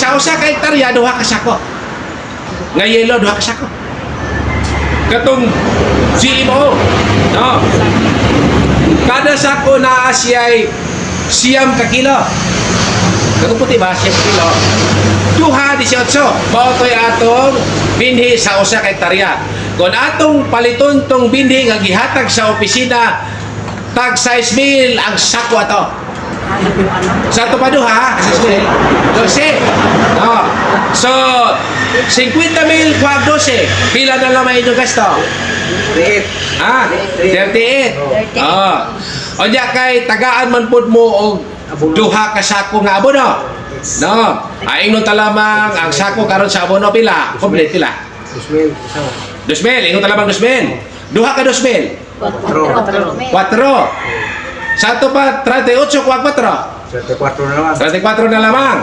Sa usa ka hektarya, duha ka sako. Nga yelo, duha ka sako. Katong GMO, no? Kada sako na siya'y 9 ka kilo. Katong puti ba? 9 kilo. Duha 18. Maotoy atong binhi sa usa ka hektarya. Kung atong paliton tong binhi nga gihatag sa opisina, tag 6,000 ang sako ato. Sa ito pa duha, 6,000. 12. No. So, 50,000 kwa 12. Pila na lang may inyong gasto? 38. Ah, 38. Oh. O niya kay tagaan man pud mo og duha ka sako nga abono. No. Aing nun talamang ang sako karon sa abono pila? Complete pila? 2,000. 2,000. Ingon talamang 2,000. Duha ka 2,000. 4. Sa ito pa 38 kwa 4. 34 na lang. 34 na lamang.